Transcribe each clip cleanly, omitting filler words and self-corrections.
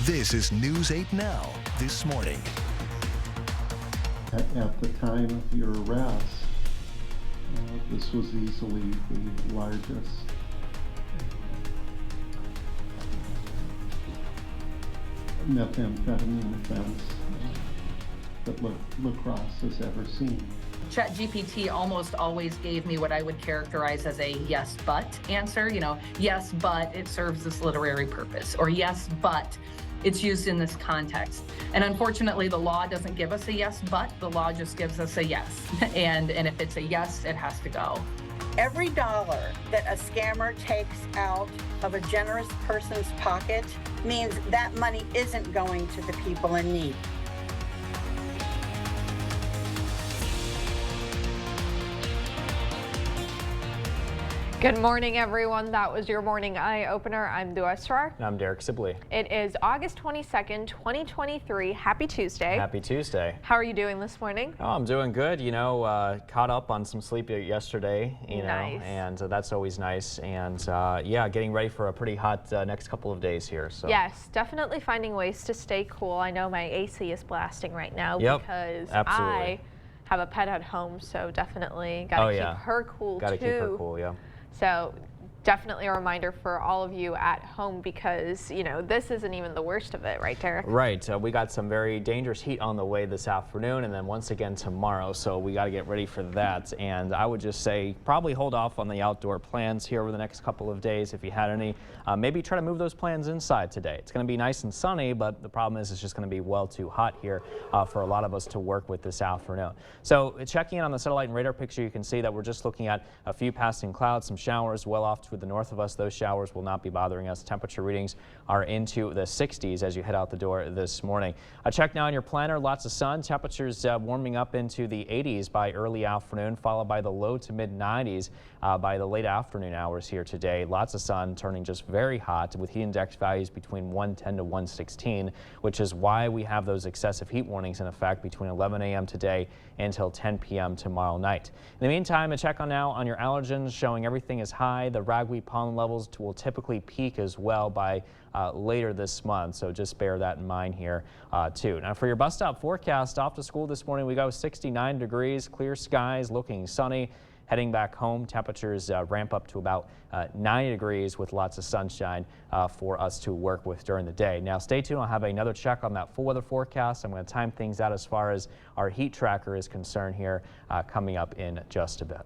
This is News 8 Now, this morning. At the time of your arrest, this was easily the largest methamphetamine offense that La Crosse has ever seen. ChatGPT almost always gave me what I would characterize as a yes, but answer. Yes, but it serves this literary purpose, or yes, but it's used in this context. And unfortunately, the law doesn't give us a yes, but the law just gives us a yes. And if it's a yes, it has to go. Every dollar that a scammer takes out of a generous person's pocket means that money isn't going to the people in need. Good morning, everyone. That was your morning eye opener. I'm Dua Esrar. And I'm Derek Sibley. It is August 22nd, 2023. Happy Tuesday. Happy Tuesday. How are you doing this morning? Oh, I'm doing good. Caught up on some sleep yesterday, Nice. And that's always nice. And yeah, getting ready for a pretty hot next couple of days here. So. Yes, definitely finding ways to stay cool. I know my AC is blasting right now because absolutely. I have a pet at home, so definitely got to keep her cool Got to too. keep her cool, yeah. So definitely a reminder for all of you at home because, this isn't even the worst of it, right, Derek? Right. We got some very dangerous heat on the way this afternoon and then once again tomorrow, so we got to get ready for that. And I would just say probably hold off on the outdoor plans here over the next couple of days if you had any. Maybe try to move those plans inside today. It's going to be nice and sunny, but the problem is it's just going to be well too hot here for a lot of us to work with this afternoon. So checking in on the satellite and radar picture, you can see that we're just looking at a few passing clouds, some showers well off to the north of us. Those showers will not be bothering us. Temperature readings are into the 60s as you head out the door this morning. A check now on your planner. Lots of sun. Temperatures warming up into the 80s by early afternoon, followed by the low to mid 90s by the late afternoon hours here today. Lots of sun, turning just very hot with heat index values between 110 to 116, which is why we have those excessive heat warnings in effect between 11 a.m. today until 10 p.m. tomorrow night. In the meantime, a check now on your allergens showing everything is high. The ragweed pollen levels will typically peak as well by later this month, so just bear that in mind here too. Now for your bus stop forecast, off to school this morning we go 69 degrees, clear skies, looking sunny. Heading back home, temperatures ramp up to about 90 degrees with lots of sunshine for us to work with during the day. Now stay tuned, I'll have another check on that full weather forecast. I'm going to time things out as far as our heat tracker is concerned here coming up in just a bit.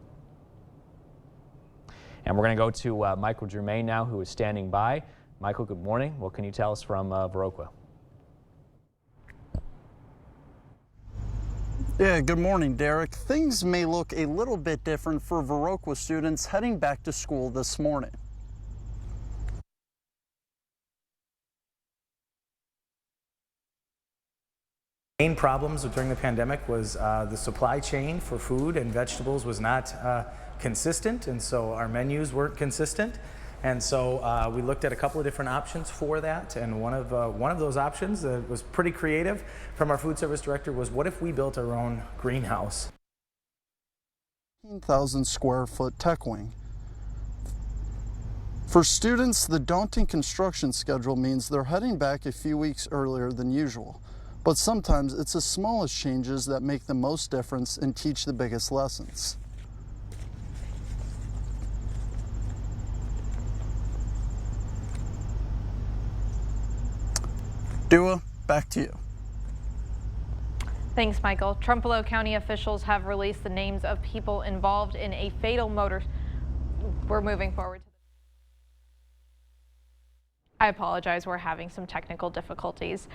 And we're going to go to Michael Germain now, who is standing by. Michael, good morning. What can you tell us from Viroqua? Yeah, good morning, Derek. Things may look a little bit different for Viroqua students heading back to school this morning. Main problems during the pandemic was the supply chain for food and vegetables was not consistent, and so our menus weren't consistent. And so we looked at a couple of different options for that, and one of those options that was pretty creative from our food service director was, what if we built our own greenhouse? 15,000 square foot tech wing. For students, the daunting construction schedule means they're heading back a few weeks earlier than usual. But sometimes it's the smallest changes that make the most difference and teach the biggest lessons. Dua, back to you. Thanks, Michael. Trumpelos County officials have released the names of people involved in a fatal motor. We're moving forward. I apologize, we're having some technical difficulties.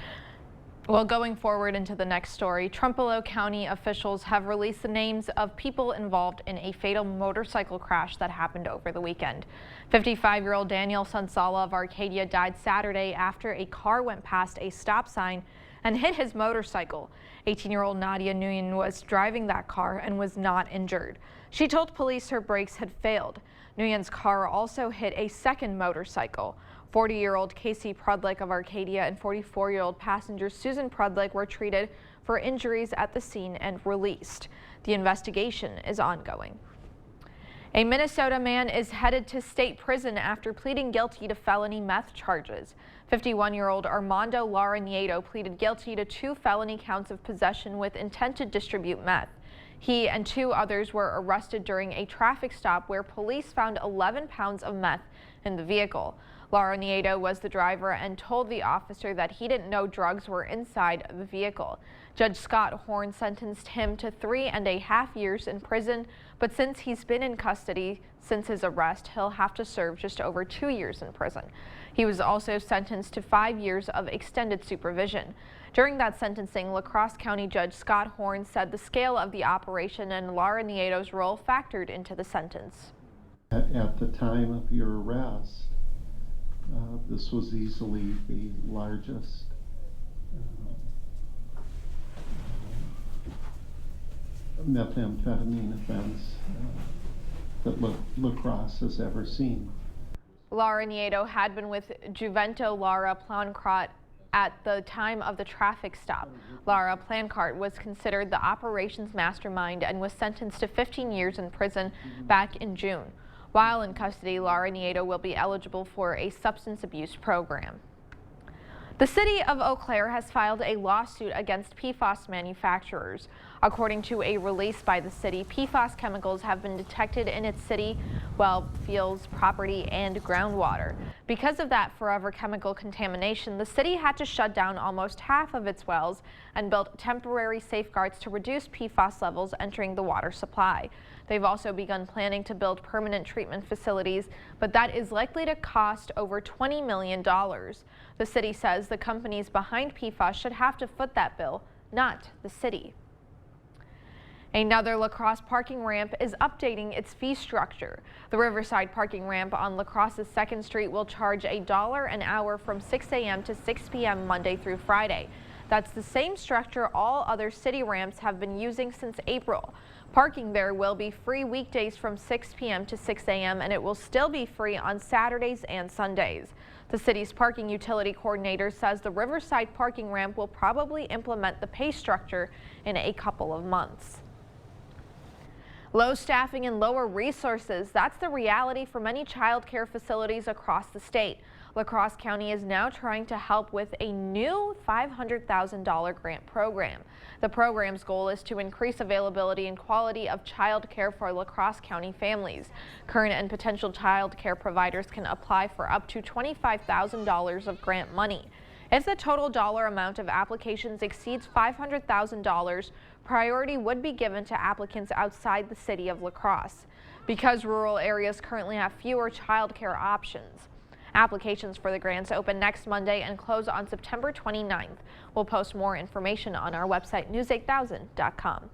Well, going forward into the next story, Trumpelos County officials have released the names of people involved in a fatal motorcycle crash that happened over the weekend. 55-year-old Daniel Sansala of Arcadia died Saturday after a car went past a stop sign and hit his motorcycle. 18-year-old Nadia Nguyen was driving that car and was not injured. She told police her brakes had failed. Nguyen's car also hit a second motorcycle. 40-year-old Casey Prudlick of Arcadia and 44-year-old passenger Susan Prudlick were treated for injuries at the scene and released. The investigation is ongoing. A Minnesota man is headed to state prison after pleading guilty to felony meth charges. 51-year-old Armando Lara Nieto pleaded guilty to 2 felony counts of possession with intent to distribute meth. He and 2 others were arrested during a traffic stop where police found 11 pounds of meth in the vehicle. Lara Nieto was the driver and told the officer that he didn't know drugs were inside the vehicle. Judge Scott Horn sentenced him to 3.5 years in prison, but since he's been in custody since his arrest, he'll have to serve just over 2 years in prison. He was also sentenced to 5 years of extended supervision. During that sentencing, La Crosse County Judge Scott Horn said the scale of the operation and Lara Nieto's role factored into the sentence. At the time of your arrest, this was easily the largest methamphetamine offense that La Crosse has ever seen. Lara Nieto had been with Juvento Lara Plancart at the time of the traffic stop. Lara Plancart was considered the operations mastermind and was sentenced to 15 years in prison back in June. While in custody, Lara Nieto will be eligible for a substance abuse program. The city of Eau Claire has filed a lawsuit against PFAS manufacturers. According to a release by the city, PFAS chemicals have been detected in its city, well fields, property, and groundwater. Because of that forever chemical contamination, the city had to shut down almost half of its wells and built temporary safeguards to reduce PFAS levels entering the water supply. They've also begun planning to build permanent treatment facilities, but that is likely to cost over $20 million. The city says the companies behind PFAS should have to foot that bill, not the city. Another La Crosse parking ramp is updating its fee structure. The Riverside parking ramp on La Crosse's 2nd Street will charge $1 an hour from 6 a.m. to 6 p.m. Monday through Friday. That's the same structure all other city ramps have been using since April. Parking there will be free weekdays from 6 p.m. to 6 a.m. and it will still be free on Saturdays and Sundays. The city's parking utility coordinator says the Riverside parking ramp will probably implement the pay structure in a couple of months. Low staffing and lower resources, that's the reality for many child care facilities across the state. La Crosse County is now trying to help with a new $500,000 grant program. The program's goal is to increase availability and quality of child care for La Crosse County families. Current and potential child care providers can apply for up to $25,000 of grant money. If the total dollar amount of applications exceeds $500,000, priority would be given to applicants outside the city of La Crosse. Because rural areas currently have fewer child care options. Applications for the grants open next Monday and close on September 29th. We'll post more information on our website, news8000.com.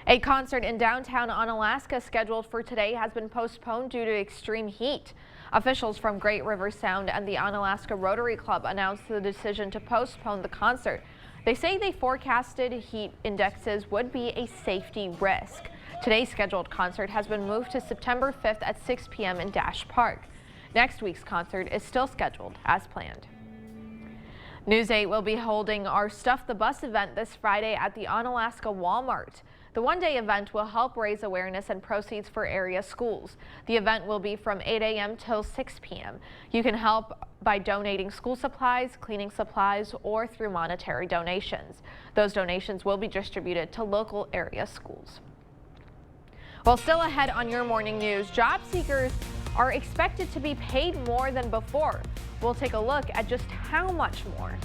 A concert in downtown Onalaska scheduled for today has been postponed due to extreme heat. Officials from Great River Sound and the Onalaska Rotary Club announced the decision to postpone the concert. They say they forecasted heat indexes would be a safety risk. Today's scheduled concert has been moved to September 5th at 6 p.m. in Dash Park. Next week's concert is still scheduled as planned. News 8 will be holding our Stuff the Bus event this Friday at the Onalaska Walmart. The one-day event will help raise awareness and proceeds for area schools. The event will be from 8 a.m. till 6 p.m. You can help by donating school supplies, cleaning supplies, or through monetary donations. Those donations will be distributed to local area schools. Well, still ahead on your morning news, job seekers are expected to be paid more than before. We'll take a look at just how much more.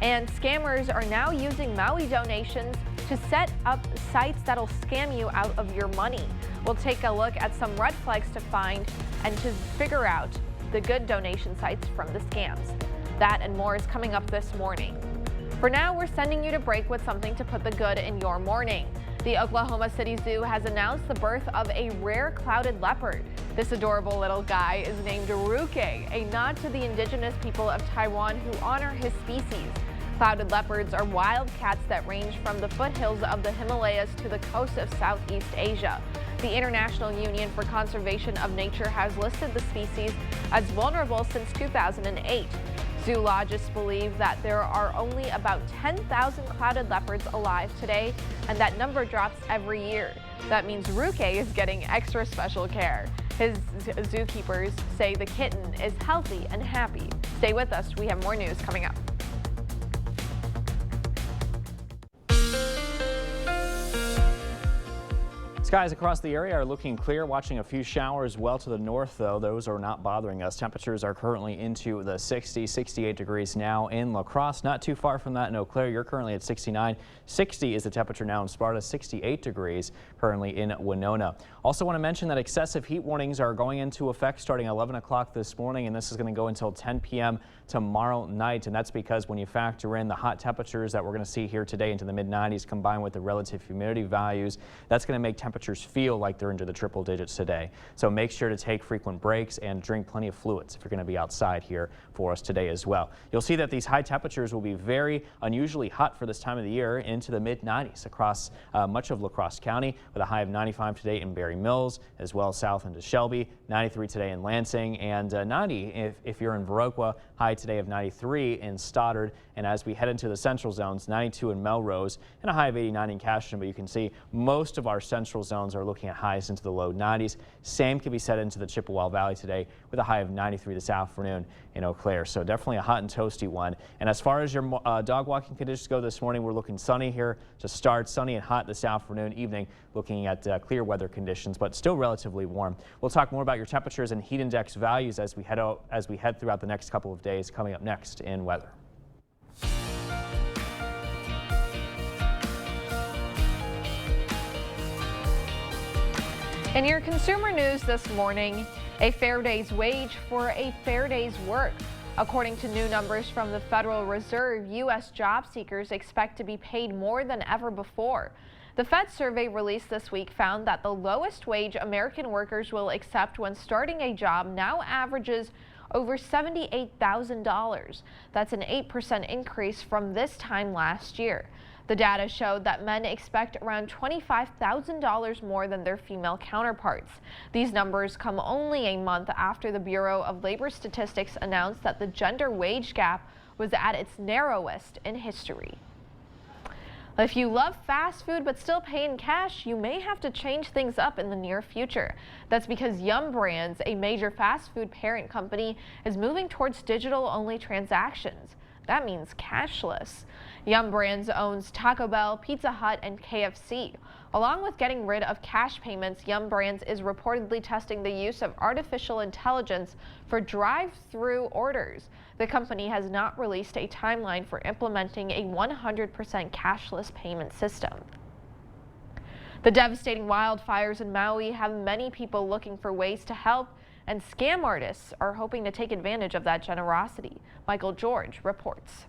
And scammers are now using Maui donations to set up sites that'll scam you out of your money. We'll take a look at some red flags to find and to figure out the good donation sites from the scams. That and more is coming up this morning. For now, we're sending you to break with something to put the good in your morning. The Oklahoma City Zoo has announced the birth of a rare clouded leopard. This adorable little guy is named Ruke, a nod to the indigenous people of Taiwan who honor his species. Clouded leopards are wild cats that range from the foothills of the Himalayas to the coast of Southeast Asia. The International Union for Conservation of Nature has listed the species as vulnerable since 2008. Zoologists believe that there are only about 10,000 clouded leopards alive today, and that number drops every year. That means Ruke is getting extra special care. His zookeepers say the kitten is healthy and happy. Stay with us. We have more news coming up. Skies across the area are looking clear, watching a few showers well to the north, though. Those are not bothering us. Temperatures are currently into the 68 degrees now in La Crosse. Not too far from that in Eau Claire. You're currently at 69. 60 is the temperature now in Sparta. 68 degrees currently in Winona. Also want to mention that excessive heat warnings are going into effect starting 11 o'clock this morning, and this is going to go until 10 p.m. tomorrow night. And that's because when you factor in the hot temperatures that we're going to see here today into the mid-90s combined with the relative humidity values, that's going to make temperatures feel like they're into the triple digits today. So make sure to take frequent breaks and drink plenty of fluids if you're going to be outside here for us today as well. You'll see that these high temperatures will be very unusually hot for this time of the year, into the mid-90s across much of La Crosse County, with a high of 95 today in Berry Mills, as well as south into Shelby, 93 today in Lansing, and 90 if you're in Viroqua, high today of 93 in Stoddard. And as we head into the central zones, 92 in Melrose and a high of 89 in Cashton. But you can see most of our central zones are looking at highs into the low 90s. Same can be said into the Chippewa Valley today with a high of 93 this afternoon in Eau Claire. So definitely a hot and toasty one. And as far as your dog walking conditions go this morning, we're looking sunny here to start, sunny and hot this afternoon, evening, looking at clear weather conditions, but still relatively warm. We'll talk more about your temperatures and heat index values as we head throughout the next couple of days, coming up next in weather. In your consumer news this morning, a fair day's wage for a fair day's work. According to new numbers from the Federal Reserve, U.S. job seekers expect to be paid more than ever before. The Fed survey released this week found that the lowest wage American workers will accept when starting a job now averages over $78,000. That's an 8% increase from this time last year. The data showed that men expect around $25,000 more than their female counterparts. These numbers come only a month after the Bureau of Labor Statistics announced that the gender wage gap was at its narrowest in history. If you love fast food but still pay in cash, you may have to change things up in the near future. That's because Yum! Brands, a major fast food parent company, is moving towards digital-only transactions. That means cashless. Yum! Brands owns Taco Bell, Pizza Hut, and KFC. Along with getting rid of cash payments, Yum! Brands is reportedly testing the use of artificial intelligence for drive-through orders. The company has not released a timeline for implementing a 100% cashless payment system. The devastating wildfires in Maui have many people looking for ways to help, and scam artists are hoping to take advantage of that generosity. Michael George reports.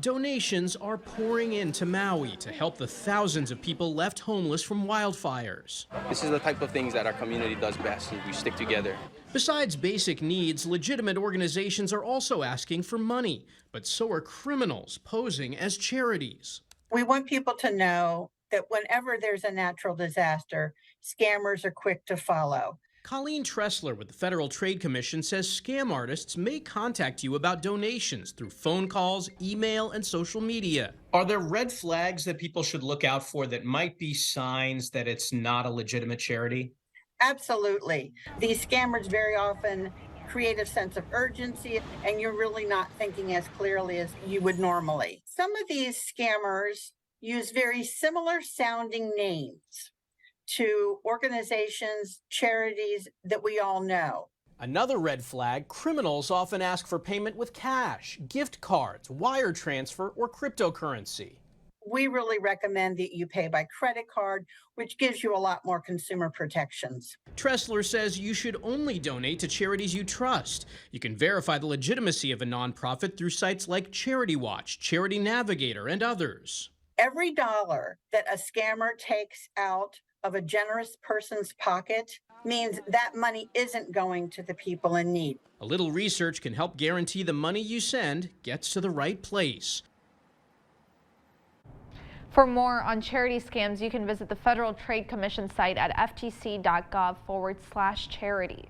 Donations are pouring into Maui to help the thousands of people left homeless from wildfires. This is the type of things that our community does best, is we stick together. Besides basic needs, legitimate organizations are also asking for money, but so are criminals posing as charities. We want people to know that whenever there's a natural disaster, scammers are quick to follow. Colleen Tressler with the Federal Trade Commission says scam artists may contact you about donations through phone calls, email, and social media. Are there red flags that people should look out for that might be signs that it's not a legitimate charity? Absolutely. These scammers very often create a sense of urgency, and you're really not thinking as clearly as you would normally. Some of these scammers use very similar sounding names to organizations, charities that we all know. Another red flag, criminals often ask for payment with cash, gift cards, wire transfer, or cryptocurrency. We really recommend that you pay by credit card, which gives you a lot more consumer protections. Tressler says you should only donate to charities you trust. You can verify the legitimacy of a nonprofit through sites like Charity Watch, Charity Navigator, and others. Every dollar that a scammer takes out of a generous person's pocket means that money isn't going to the people in need. A little research can help guarantee the money you send gets to the right place. For more on charity scams, you can visit the Federal Trade Commission site at ftc.gov/charity.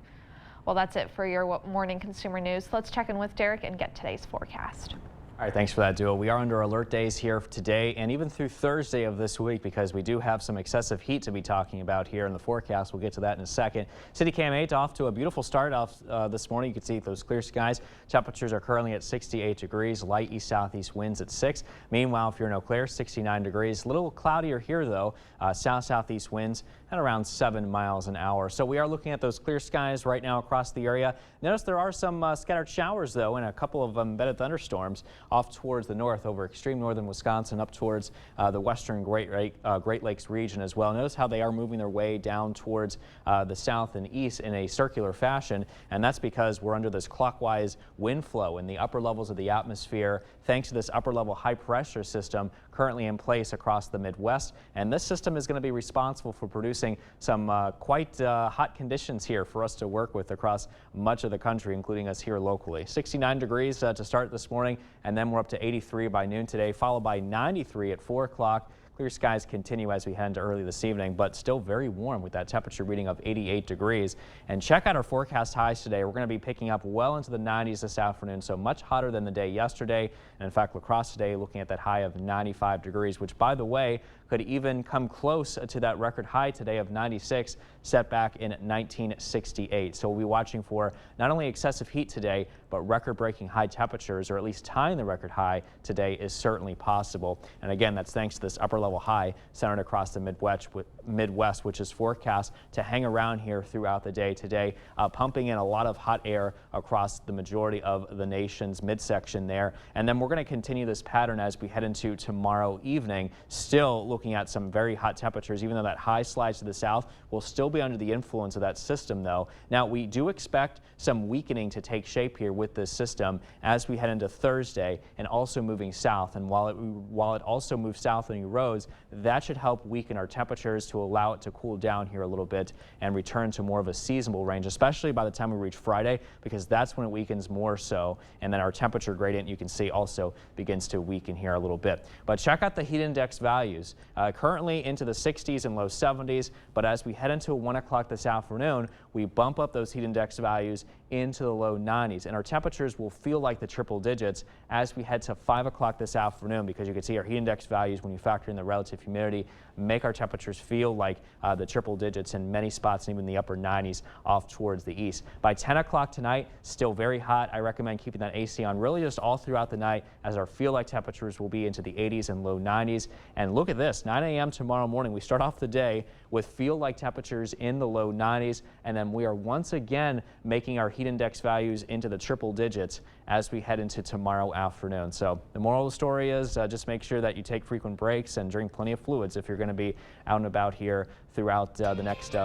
Well, that's it for your morning consumer news. Let's check in with Derek and get today's forecast. All right, thanks for that, Duo. We are under alert days here today and even through Thursday of this week because we do have some excessive heat to be talking about here in the forecast. We'll get to that in a second. City Cam 8 off to a beautiful start off this morning. You can see those clear skies. Temperatures are currently at 68 degrees, light east-southeast winds at 6. Meanwhile, if you're in Eau Claire, 69 degrees. A little cloudier here, though. South-southeast winds at around 7 miles an hour. So we are looking at those clear skies right now across the area. Notice there are some scattered showers, though, and a couple of embedded thunderstorms off towards the north over extreme northern Wisconsin up towards the western Great Lakes region as well. Notice how they are moving their way down towards the south and east in a circular fashion, and that's because we're under this clockwise wind flow in the upper levels of the atmosphere thanks to this upper level high pressure system currently in place across the Midwest. And this system is going to be responsible for producing some quite hot conditions here for us to work with across much of the country, including us here locally. 69 degrees to start this morning, and then we're up to 83 by noon today, followed by 93 at 4 o'clock. Clear skies continue as we head into early this evening, but still very warm with that temperature reading of 88 degrees. And check out our forecast highs today. We're going to be picking up well into the 90s this afternoon, so much hotter than the day yesterday. And in fact, La Crosse today looking at that high of 95 degrees, which, by the way, could even come close to that record high today of 96 set back in 1968. So we'll be watching for not only excessive heat today, but record-breaking high temperatures, or at least tying the record high today is certainly possible. And again, that's thanks to this upper-level high centered across the Midwest, which is forecast to hang around here throughout the day today, pumping in a lot of hot air across the majority of the nation's midsection there. And then we're going to continue this pattern as we head into tomorrow evening, still looking at some very hot temperatures. Even though that high slides to the south, we'll still be under the influence of that system, though. Now, we do expect some weakening to take shape here with this system as we head into Thursday and also moving south. And while it also moves south and erodes, that should help weaken our temperatures to allow it to cool down here a little bit and return to more of a seasonable range, especially by the time we reach Friday, because that's when it weakens more so. And then our temperature gradient, you can see, also begins to weaken here a little bit. But check out the heat index values. Currently into the 60s and low 70s, but as we head into 1 o'clock this afternoon, we bump up those heat index values into the low 90s, and our temperatures will feel like the triple digits as we head to 5 o'clock this afternoon, because you can see our heat index values, when you factor in the relative humidity, make our temperatures feel like the triple digits in many spots, and even the upper 90s off towards the east. By 10 o'clock tonight, still very hot. I recommend keeping that AC on really just all throughout the night, as our feel like temperatures will be into the 80s and low 90s. And look at this, 9 a.m. tomorrow morning, we start off the day with feel like temperatures in the low 90s, and then we are once again making our heat index values into the triple digits as we head into tomorrow afternoon. So the moral of the story is just make sure that you take frequent breaks and drink plenty of fluids if you're going to be out and about here throughout the next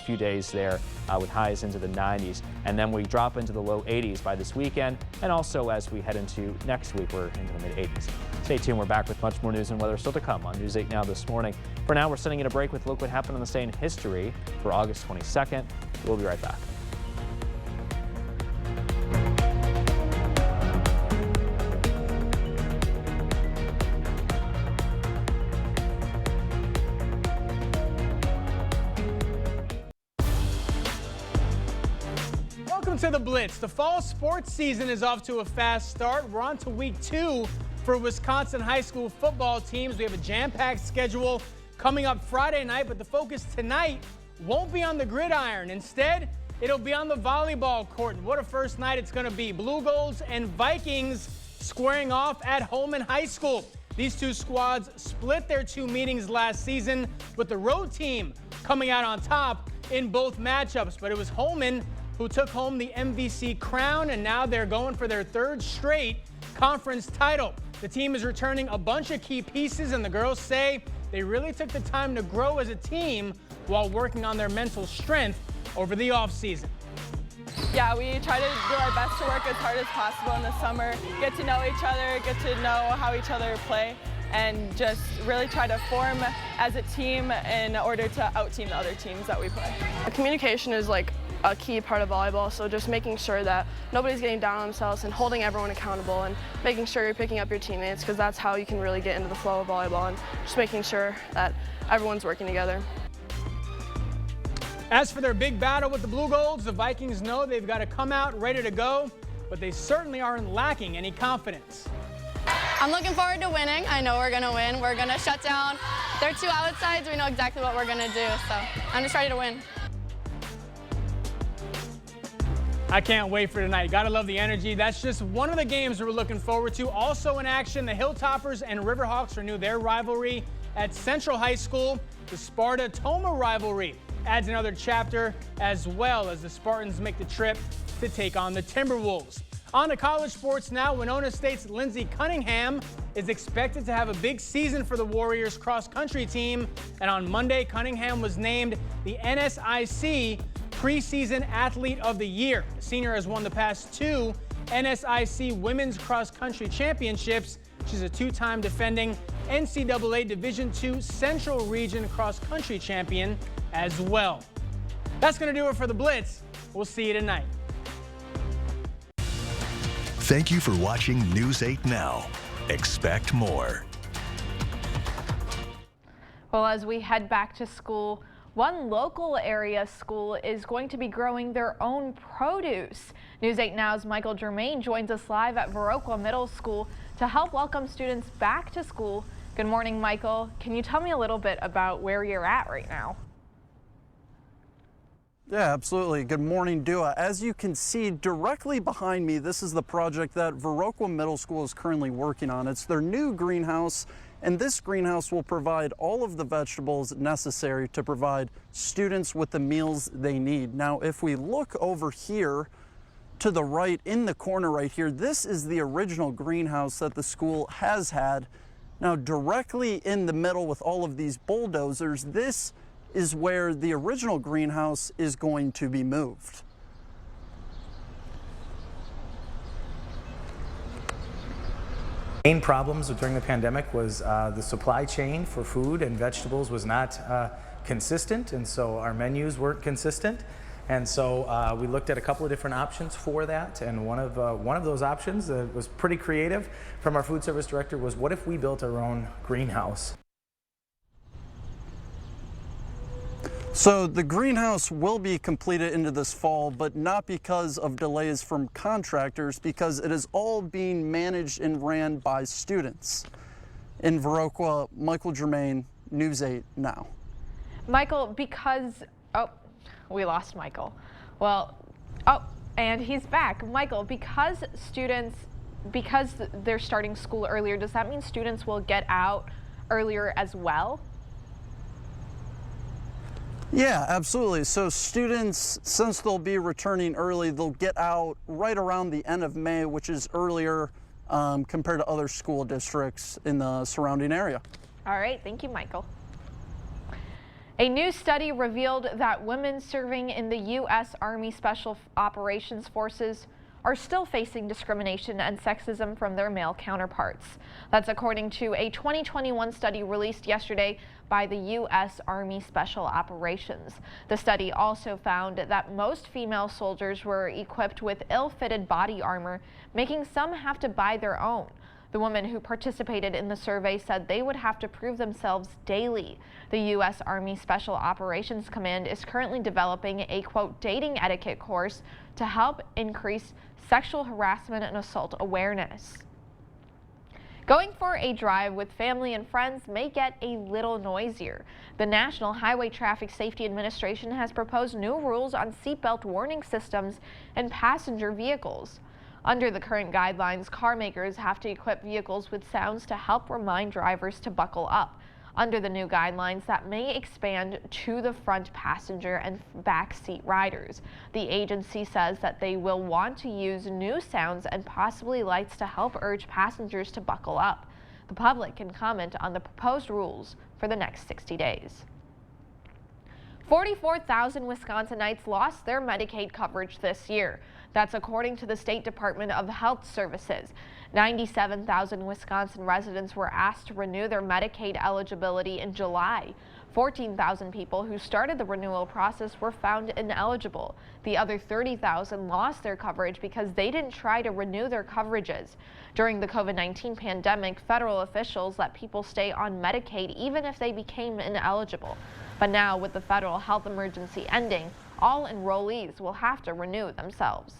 few days there with highs into the 90s. And then we drop into the low 80s by this weekend, and also as we head into next week, we're into the mid 80s. Stay tuned. We're back with much more news and weather still to come on News 8 Now this morning. For now, we're sending in a break with Look What Happened on this day in history for August 22nd. We'll be right back. Welcome to the Blitz. The fall sports season is off to a fast start. We're on to week 2 for Wisconsin high school football teams. We have a jam-packed schedule coming up Friday night, but the focus tonight won't be on the gridiron. Instead, it'll be on the volleyball court. And what a first night it's going to be. Blue Golds and Vikings squaring off at Holman High School. These two squads split their 2 meetings last season, with the road team coming out on top in both matchups. But it was Holman who took home the MVC crown, and now they're going for their 3rd straight conference title. The team is returning a bunch of key pieces, and the girls say they really took the time to grow as a team while working on their mental strength over the offseason. Yeah, we try to do our best to work as hard as possible in the summer, get to know each other, get to know how each other play, and just really try to form as a team in order to out-team the other teams that we play. Communication is like a key part of volleyball, so just making sure that nobody's getting down on themselves and holding everyone accountable and making sure you're picking up your teammates, because that's how you can really get into the flow of volleyball, and just making sure that everyone's working together. As for their big battle with the Blue Golds, the Vikings know they've got to come out ready to go, but they certainly aren't lacking any confidence. I'm looking forward to winning. I know we're going to win. We're going to shut down their two outlet sides. We know exactly what we're going to do, so I'm just ready to win. I can't wait for tonight. Gotta love the energy. That's just one of the games we're looking forward to. Also in action, the Hilltoppers and Riverhawks renew their rivalry at Central High School. The Sparta-Toma rivalry adds another chapter, as well as the Spartans make the trip to take on the Timberwolves. On to college sports now. Winona State's Lindsey Cunningham is expected to have a big season for the Warriors cross-country team. And on Monday, Cunningham was named the NSIC Preseason Athlete of the Year. The senior has won the past 2 NSIC Women's Cross Country Championships. She's a 2-time defending NCAA Division II Central Region Cross Country Champion as well. That's going to do it for the Blitz. We'll see you tonight. Thank you for watching News 8 Now. Expect more. Well, as we head back to school, one local area school is going to be growing their own produce. News 8 Now's Michael Germain joins us live at Viroqua Middle School to help welcome students back to school. Good morning, Michael. Can you tell me a little bit about where you're at right now? Yeah, absolutely. Good morning, Dua. As you can see directly behind me, this is the project that Viroqua Middle School is currently working on. It's their new greenhouse, and this greenhouse will provide all of the vegetables necessary to provide students with the meals they need. Now, if we look over here to the right in the corner right here, this is the original greenhouse that the school has had. Now, directly in the middle with all of these bulldozers, this is where the original greenhouse is going to be moved. Main problems during the pandemic was the supply chain for food and vegetables was not consistent, and so our menus weren't consistent. And so we looked at a couple of different options for that, and one of those options that was pretty creative from our food service director was, what if we built our own greenhouse? So the greenhouse will be completed into this fall, but not because of delays from contractors, because it is all being managed and ran by students. In Viroqua, Michael Germain, News 8 Now. Michael, because, oh, we lost Michael. Well, oh, and he's back. Michael, because they're starting school earlier, does that mean students will get out earlier as well? Yeah, absolutely. So students, since they'll be returning early, they'll get out right around the end of May, which is earlier compared to other school districts in the surrounding area. All right, thank you, Michael. A new study revealed that women serving in the U.S. Army Special Operations Forces are still facing discrimination and sexism from their male counterparts. That's according to a 2021 study released yesterday by the U.S. Army Special Operations. The study also found that most female soldiers were equipped with ill-fitted body armor, making some have to buy their own. The women who participated in the survey said they would have to prove themselves daily. The U.S. Army Special Operations Command is currently developing a, quote, dating etiquette course to help increase sexual harassment and assault awareness. Going for a drive with family and friends may get a little noisier. The National Highway Traffic Safety Administration has proposed new rules on seatbelt warning systems in passenger vehicles. Under the current guidelines, car makers have to equip vehicles with sounds to help remind drivers to buckle up. Under the new guidelines, that may expand to the front passenger and back seat riders. The agency says that they will want to use new sounds and possibly lights to help urge passengers to buckle up. The public can comment on the proposed rules for the next 60 days. 44,000 Wisconsinites lost their Medicaid coverage this year. That's according to the State Department of Health Services. 97,000 Wisconsin residents were asked to renew their Medicaid eligibility in July. 14,000 people who started the renewal process were found ineligible. The other 30,000 lost their coverage because they didn't try to renew their coverages. During the COVID-19 pandemic, federal officials let people stay on Medicaid even if they became ineligible. But now, with the federal health emergency ending, all enrollees will have to renew themselves.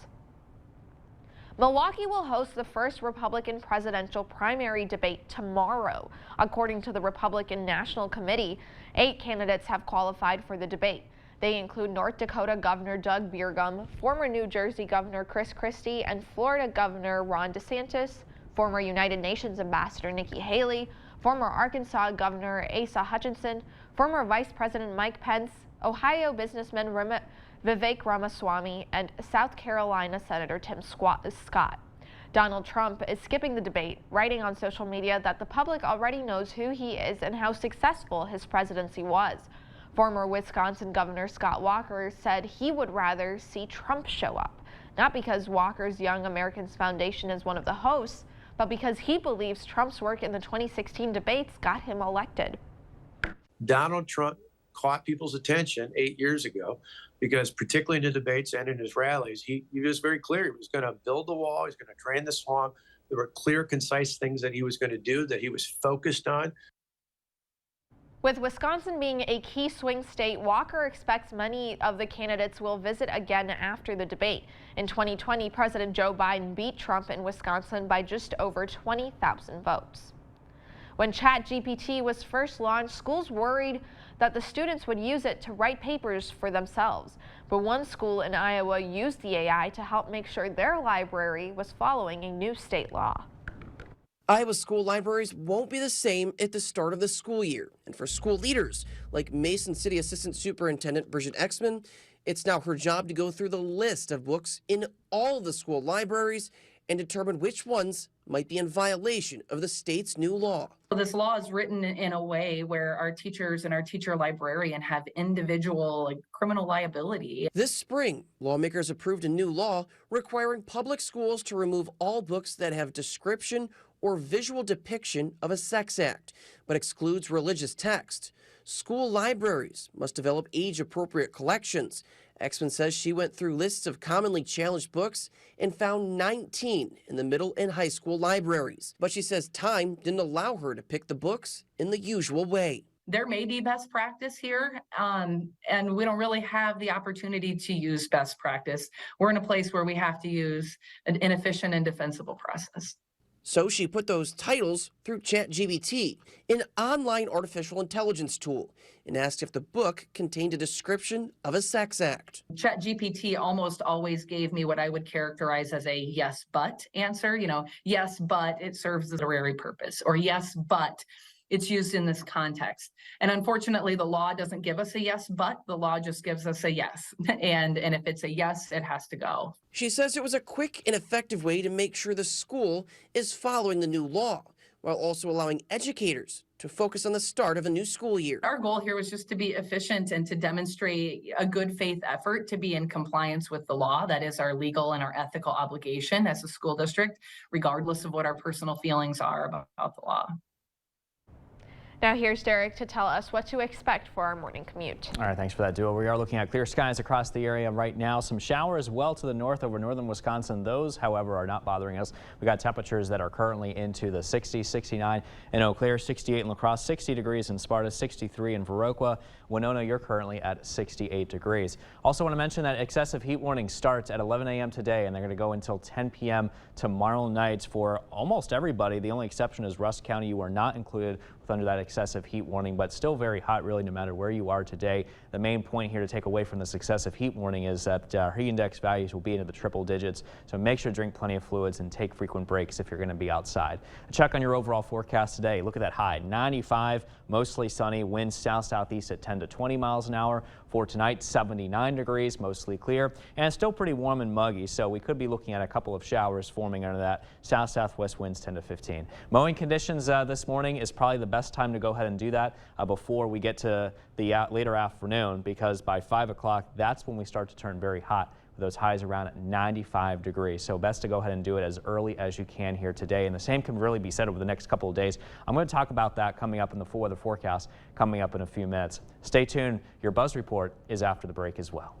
Milwaukee will host the first Republican presidential primary debate tomorrow. According to the Republican National Committee, 8 candidates have qualified for the debate. They include North Dakota Governor Doug Burgum, former New Jersey Governor Chris Christie, and Florida Governor Ron DeSantis, former United Nations Ambassador Nikki Haley, former Arkansas Governor Asa Hutchinson, former Vice President Mike Pence, Ohio businessman Vivek Ramaswamy, and South Carolina Senator Tim Scott. Donald Trump is skipping the debate, writing on social media that the public already knows who he is and how successful his presidency was. Former Wisconsin Governor Scott Walker said he would rather see Trump show up, not because Walker's Young Americans Foundation is one of the hosts, but because he believes Trump's work in the 2016 debates got him elected. Donald Trump caught people's attention 8 years ago because, particularly in the debates and in his rallies, he was very clear. He was going to build the wall. He was going to drain the swamp. There were clear, concise things that he was going to do, that he was focused on. With Wisconsin being a key swing state, Walker expects many of the candidates will visit again after the debate. In 2020, President Joe Biden beat Trump in Wisconsin by just over 20,000 votes. When ChatGPT was first launched, schools worried that the students would use it to write papers for themselves. But one school in Iowa used the AI to help make sure their library was following a new state law. Iowa school libraries won't be the same at the start of the school year. And for school leaders like Mason City Assistant Superintendent Bridget Exman, it's now her job to go through the list of books in all of the school libraries and determine which ones might be in violation of the state's new law. This law is written in a way where our teachers and our teacher librarian have individual criminal liability. This spring, lawmakers approved a new law requiring public schools to remove all books that have description or visual depiction of a sex act, but excludes religious text. School libraries must develop age-appropriate collections. Exman says she went through lists of commonly challenged books and found 19 in the middle and high school libraries. But she says time didn't allow her to pick the books in the usual way. There may be best practice here, and we don't really have the opportunity to use best practice. We're in a place where we have to use an inefficient and defensible process. So she put those titles through ChatGPT, an online artificial intelligence tool, and asked if the book contained a description of a sex act. ChatGPT almost always gave me what I would characterize as a yes, but answer. Yes, but it serves a literary purpose, or yes, but it's used in this context. And unfortunately, the law doesn't give us a yes, but the law just gives us a yes. And if it's a yes, it has to go. She says it was a quick and effective way to make sure the school is following the new law, while also allowing educators to focus on the start of a new school year. Our goal here was just to be efficient and to demonstrate a good faith effort to be in compliance with the law. That is our legal and our ethical obligation as a school district, regardless of what our personal feelings are about the law. Now here's Derek to tell us what to expect for our morning commute. All right, thanks for that, Duo. We are looking at clear skies across the area right now. Some showers well to the north over northern Wisconsin. Those, however, are not bothering us. We got temperatures that are currently into the 60s, 69 in Eau Claire, 68 in La Crosse, 60 degrees in Sparta, 63 in Viroqua. Winona, you're currently at 68 degrees. Also want to mention that excessive heat warning starts at 11 a.m. today, and they're going to go until 10 p.m. tomorrow night for almost everybody. The only exception is Rusk County. You are not included under that excessive heat warning, but still very hot really no matter where you are today. The main point here to take away from this excessive heat warning is that heat index values will be into the triple digits, so make sure to drink plenty of fluids and take frequent breaks if you're going to be outside. A check on your overall forecast today. Look at that high, 95, mostly sunny, winds south-southeast at 10 to 20 miles an hour. For tonight, 79 degrees, mostly clear, and still pretty warm and muggy, so we could be looking at a couple of showers forming under that. South-southwest winds 10 to 15. Mowing conditions this morning is probably the best time to go ahead and do that before we get to the later afternoon, because by 5 o'clock, that's when we start to turn very hot, with those highs around at 95 degrees. So best to go ahead and do it as early as you can here today. And the same can really be said over the next couple of days. I'm going to talk about that coming up in the weather forecast coming up in a few minutes. Stay tuned. Your Buzz Report is after the break as well.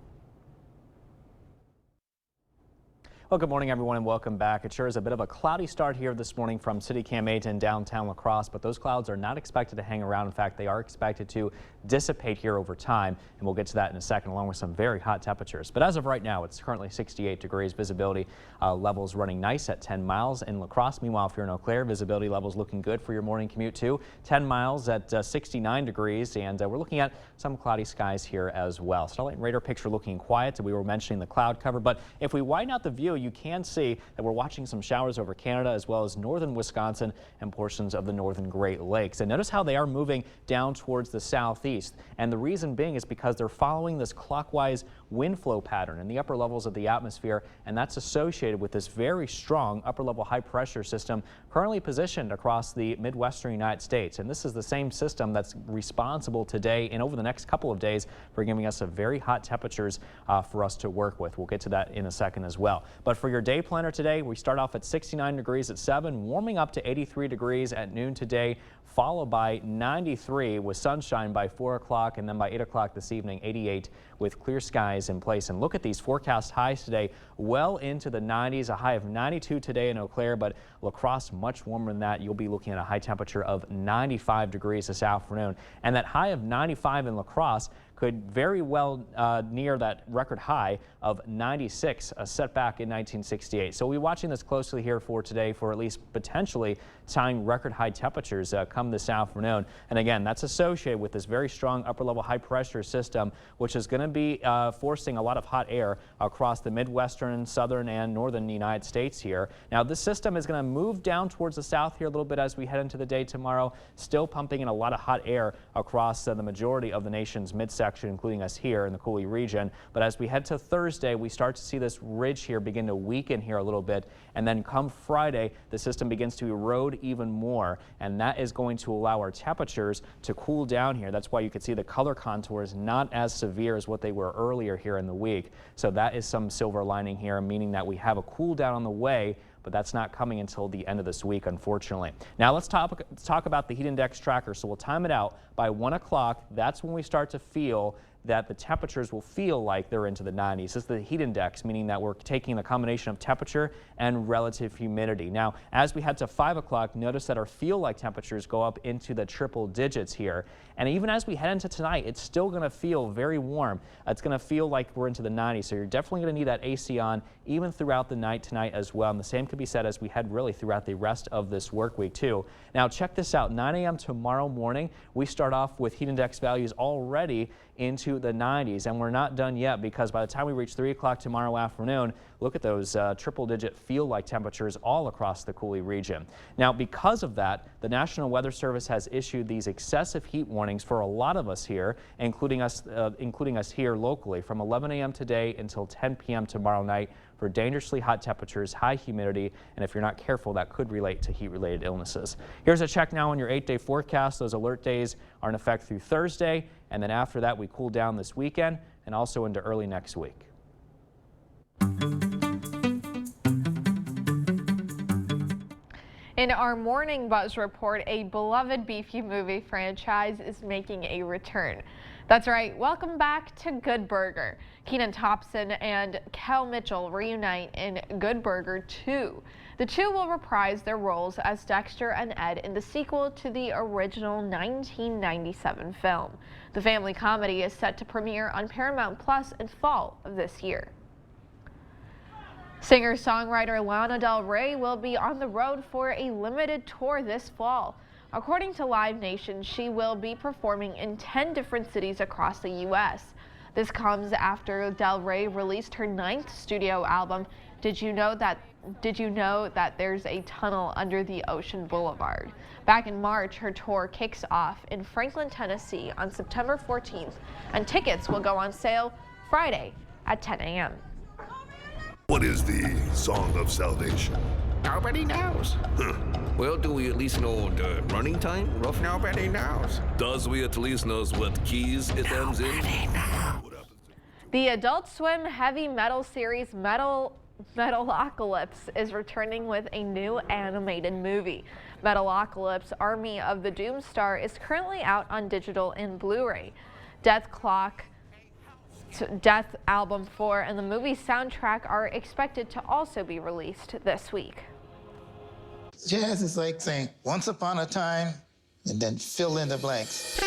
Well, good morning, everyone, and welcome back. It sure is a bit of a cloudy start here this morning from CityCam 8 in downtown La Crosse, but those clouds are not expected to hang around. In fact, they are expected to dissipate here over time, and we'll get to that in a second, along with some very hot temperatures. But as of right now, it's currently 68 degrees. Visibility levels running nice at 10 miles in La Crosse. Meanwhile, if you're in Eau Claire, visibility levels looking good for your morning commute too. 10 miles at 69 degrees, and we're looking at some cloudy skies here as well. Satellite and radar picture looking quiet. We were mentioning the cloud cover, but if we widen out the view, you can see that we're watching some showers over Canada as well as northern Wisconsin and portions of the northern Great Lakes. And notice how they are moving down towards the southeast. And the reason being is because they're following this clockwise wind flow pattern in the upper levels of the atmosphere, and that's associated with this very strong upper level high pressure system currently positioned across the Midwestern United States. And this is the same system that's responsible today and over the next couple of days for giving us a very hot temperatures for us to work with. We'll get to that in a second as well. But for your day planner today, we start off at 69 degrees at 7, warming up to 83 degrees at noon today, followed by 93 with sunshine by 4 o'clock, and then by 8 o'clock this evening, 88 with clear skies in place. And look at these forecast highs today, well into the 90s, a high of 92 today in Eau Claire, but La Crosse much warmer than that. You'll be looking at a high temperature of 95 degrees this afternoon, and that high of 95 in La Crosse could very well near that record high of 96, a setback in 1968. So we'll be watching this closely here for today for at least potentially tying record high temperatures come this afternoon. And again, that's associated with this very strong upper level high pressure system, which is going to be forcing a lot of hot air across the Midwestern, southern, and northern United States here. Now, this system is going to move down towards the south here a little bit as we head into the day tomorrow, still pumping in a lot of hot air across the majority of the nation's midsection, including us here in the Coulee region. But as we head to Thursday, we start to see this ridge here begin to weaken here a little bit. And then come Friday, the system begins to erode even more. And that is going to allow our temperatures to cool down here. That's why you can see the color contours not as severe as what they were earlier here in the week. So that is some silver lining here, meaning that we have a cool down on the way, but that's not coming until the end of this week, unfortunately. Now let's talk about the heat index tracker. So we'll time it out by 1 o'clock. That's when we start to feel that the temperatures will feel like they're into the 90s. This is the heat index, meaning that we're taking the combination of temperature and relative humidity. Now, as we head to 5 o'clock, notice that our feel-like temperatures go up into the triple digits here. And even as we head into tonight, it's still going to feel very warm. It's going to feel like we're into the 90s. So you're definitely going to need that AC on even throughout the night tonight as well. And the same could be said as we head really throughout the rest of this work week too. Now, check this out. 9 a.m. tomorrow morning, we start off with heat index values already into the 90s, and we're not done yet, because by the time we reach 3 o'clock tomorrow afternoon, look at those triple-digit feel-like temperatures all across the Coulee region. Now, because of that, the National Weather Service has issued these excessive heat warnings for a lot of us here, including us here locally, from 11 a.m. today until 10 p.m. tomorrow night for dangerously hot temperatures, high humidity, and if you're not careful, that could relate to heat-related illnesses. Here's a check now on your 8-day forecast. Those alert days are in effect through Thursday, and then after that, we cool down this weekend and also into early next week. In our Morning Buzz report, a beloved Beefy movie franchise is making a return. That's right, welcome back to Good Burger. Kenan Thompson and Kel Mitchell reunite in Good Burger 2. The two will reprise their roles as Dexter and Ed in the sequel to the original 1997 film. The family comedy is set to premiere on Paramount Plus in fall of this year. Singer-songwriter Lana Del Rey will be on the road for a limited tour this fall. According to Live Nation, she will be performing in 10 different cities across the U.S. This comes after Del Rey released her 9th studio album, Did You Know That There's a Tunnel Under the Ocean Boulevard. Back in March, her tour kicks off in Franklin, Tennessee on September 14th, and tickets will go on sale Friday at 10 a.m. What is the Song of Salvation? Nobody knows. Well, do we at least know the running time? Rough nobody knows. Does we at least knows what keys it ends in? The Adult Swim heavy metal series Metalocalypse is returning with a new animated movie. Metalocalypse Army of the Doomstar is currently out on digital and Blu-ray. Death Clock Drake's Death Album 4 and the movie's soundtrack are expected to also be released this week. Jazz is like saying once upon a time and then fill in the blanks.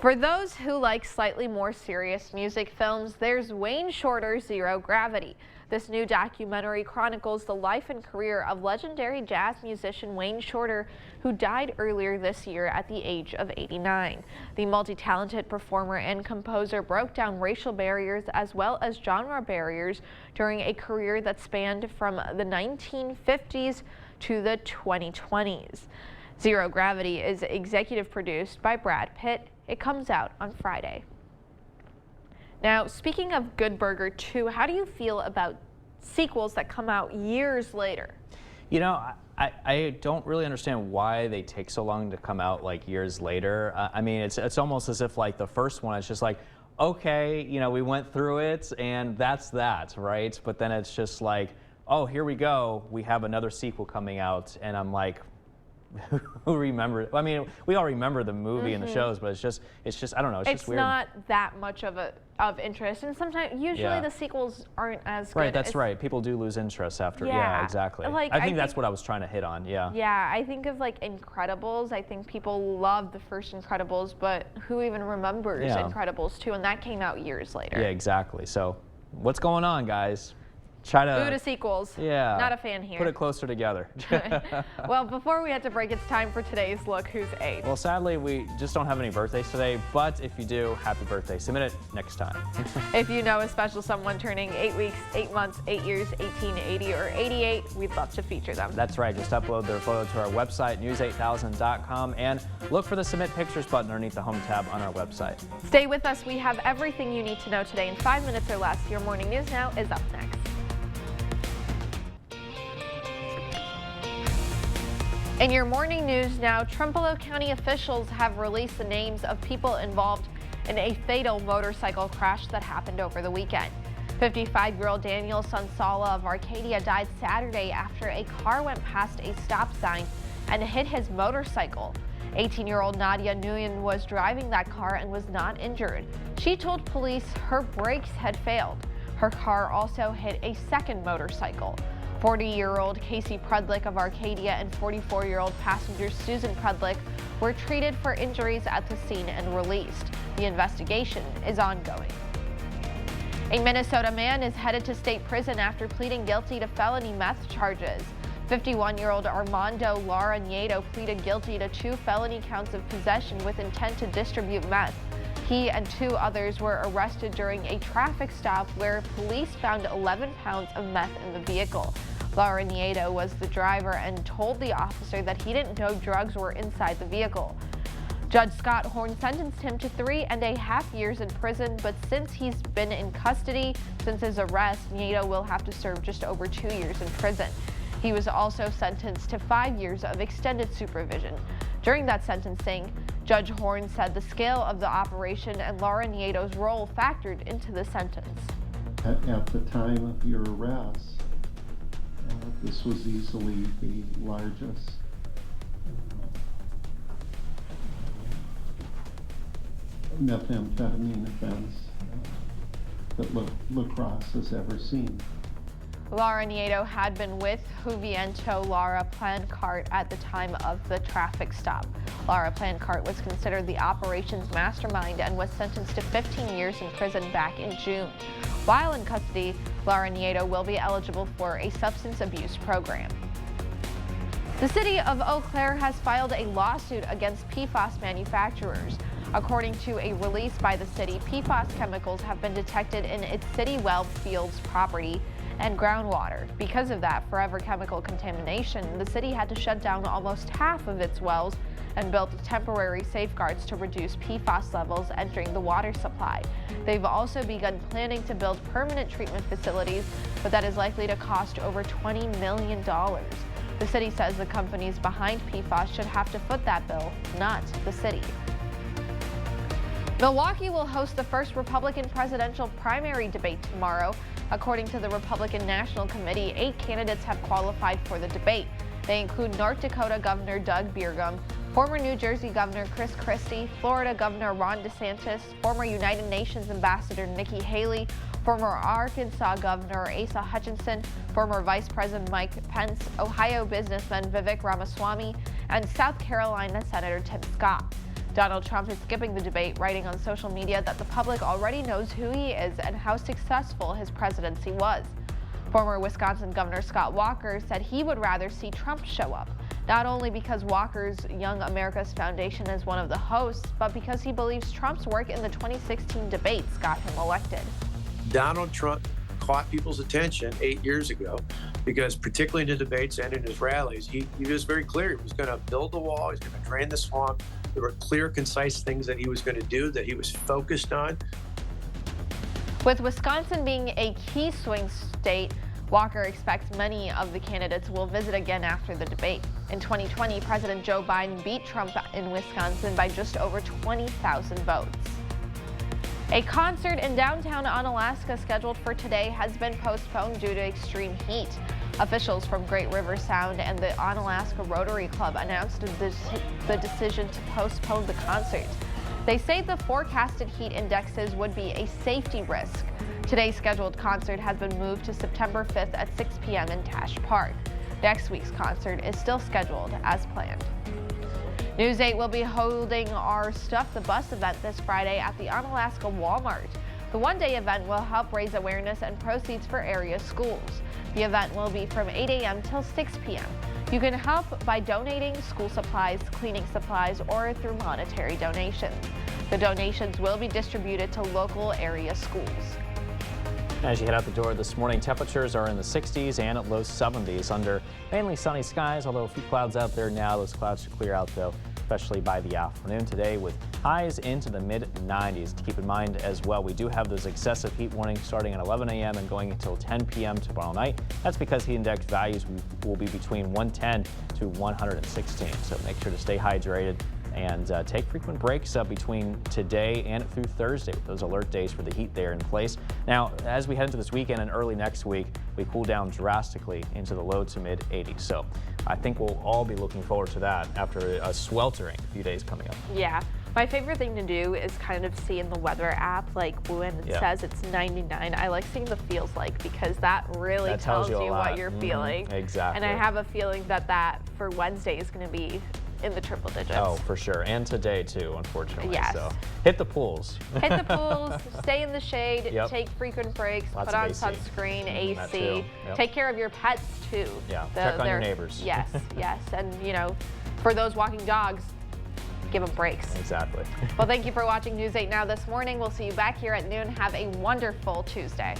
For those who like slightly more serious music films, there's Wayne Shorter's Zero Gravity. This new documentary chronicles the life and career of legendary jazz musician Wayne Shorter, who died earlier this year at the age of 89. The multi-talented performer and composer broke down racial barriers as well as genre barriers during a career that spanned from the 1950s to the 2020s. Zero Gravity is executive produced by Brad Pitt. It comes out on Friday. Now, speaking of Good Burger 2, how do you feel about sequels that come out years later? You know, I don't really understand why they take so long to come out like years later. I mean, it's almost as if like the first one, it's just like, okay, you know, we went through it and that's that, right? But then it's just like, oh, here we go. We have another sequel coming out, and I'm like, who remembers? I mean, we all remember the movie and the shows, but it's just I don't know. It's just weird. It's not that much of interest, and sometimes usually the sequels aren't as good. Right, that's right. People do lose interest after. Yeah, exactly. Like, I think that's what I was trying to hit on. Yeah. Yeah, I think of like Incredibles. I think people love the first Incredibles, but who even remembers Incredibles 2? And that came out years later. Yeah, exactly. So, what's going on, guys? Try to boo to sequels. Yeah. Not a fan here. Put it closer together. Well, before we had to break, it's time for today's Look Who's 8. Well, sadly, we just don't have any birthdays today, but if you do, happy birthday. Submit it next time. If you know a special someone turning 8 weeks, 8 months, 8 years, 18, 80, or 88, we'd love to feature them. That's right. Just upload their photo to our website, news8000.com, and look for the Submit Pictures button underneath the Home tab on our website. Stay with us. We have everything you need to know today in 5 minutes or less. Your Morning News Now is up next. In your morning news now, Trempealeau County officials have released the names of people involved in a fatal motorcycle crash that happened over the weekend. 55-year-old Daniel Sansala of Arcadia died Saturday after a car went past a stop sign and hit his motorcycle. 18-year-old Nadia Nguyen was driving that car and was not injured. She told police her brakes had failed. Her car also hit a second motorcycle. 40-year-old Casey Prudlick of Arcadia and 44-year-old passenger Susan Prudlick were treated for injuries at the scene and released. The investigation is ongoing. A Minnesota man is headed to state prison after pleading guilty to felony meth charges. 51-year-old Armando Lara Nieto pleaded guilty to 2 felony counts of possession with intent to distribute meth. He and 2 others were arrested during a traffic stop where police found 11 pounds of meth in the vehicle. Lara Nieto was the driver and told the officer that he didn't know drugs were inside the vehicle. Judge Scott Horn sentenced him to 3.5 years in prison, but since he's been in custody since his arrest, Nieto will have to serve just over 2 years in prison. He was also sentenced to 5 years of extended supervision. During that sentencing, Judge Horn said the scale of the operation and Lara Nieto's role factored into the sentence. At the time of your arrest, this was easily the largest methamphetamine offense that La Crosse has ever seen. Lara Nieto had been with Juviento Lara Plancart at the time of the traffic stop. Lara Plancart was considered the operations mastermind and was sentenced to 15 years in prison back in June. While in custody, Lara Nieto will be eligible for a substance abuse program. The city of Eau Claire has filed a lawsuit against PFAS manufacturers. According to a release by the city, PFAS chemicals have been detected in its city well fields property and groundwater. Because of that forever chemical contamination, the city had to shut down almost half of its wells and built temporary safeguards to reduce PFAS levels entering the water supply. They've also begun planning to build permanent treatment facilities, but that is likely to cost over $20 million. The city says the companies behind PFAS should have to foot that bill, not the city. Milwaukee will host the first Republican presidential primary debate tomorrow. According to the Republican National Committee, 8 candidates have qualified for the debate. They include North Dakota Governor Doug Burgum, Former New Jersey Governor Chris Christie, Florida Governor Ron DeSantis, former United Nations Ambassador Nikki Haley, former Arkansas Governor Asa Hutchinson, former Vice President Mike Pence, Ohio businessman Vivek Ramaswamy, and South Carolina Senator Tim Scott. Donald Trump is skipping the debate, writing on social media that the public already knows who he is and how successful his presidency was. Former Wisconsin Governor Scott Walker said he would rather see Trump show up, not only because Walker's Young America's Foundation is one of the hosts, but because he believes Trump's work in the 2016 debates got him elected. Donald Trump caught people's attention 8 years ago because, particularly in the debates and in his rallies, he was very clear. He was going to build the wall, he was going to drain the swamp. There were clear, concise things that he was going to do, that he was focused on. With Wisconsin being a key swing state, Walker expects many of the candidates will visit again after the debate. In 2020, President Joe Biden beat Trump in Wisconsin by just over 20,000 votes. A concert in downtown Onalaska scheduled for today has been postponed due to extreme heat. Officials from Great River Sound and the Onalaska Rotary Club announced the decision to postpone the concert. They say the forecasted heat indexes would be a safety risk. Today's scheduled concert has been moved to September 5th at 6 p.m. in Tash Park. Next week's concert is still scheduled as planned. News 8 will be holding our Stuff the Bus event this Friday at the Onalaska Walmart. The one-day event will help raise awareness and proceeds for area schools. The event will be from 8 a.m. till 6 p.m. You can help by donating school supplies, cleaning supplies, or through monetary donations. The donations will be distributed to local area schools. As you head out the door this morning, temperatures are in the 60s and at low 70s under mainly sunny skies, although a few clouds out there now. Those clouds should clear out, though, especially by the afternoon today, with highs into the mid-90s. To keep in mind as well, we do have those excessive heat warnings starting at 11 a.m. and going until 10 p.m. tomorrow night. That's because heat index values will be between 110 to 116. So make sure to stay hydrated and take frequent breaks between today and through Thursday with those alert days for the heat there in place. Now, as we head into this weekend and early next week, we cool down drastically into the low to mid 80s. So I think we'll all be looking forward to that after a sweltering few days coming up. Yeah. My favorite thing to do is kind of see in the weather app, like when it says it's 99, I like seeing the feels like, because that really tells you what you're feeling. Exactly. And I have a feeling that for Wednesday is going to be in the triple digits. Oh, for sure. And today, too, unfortunately. Yes. So hit the pools. Hit the pools, stay in the shade, take frequent breaks, Lots put on of AC. sunscreen, That AC. too. Yep. Take care of your pets, too. Yeah, check on your neighbors. Yes, yes. And, you know, for those walking dogs, give them breaks. Exactly. Well, thank you for watching News 8 Now this morning. We'll see you back here at noon. Have a wonderful Tuesday.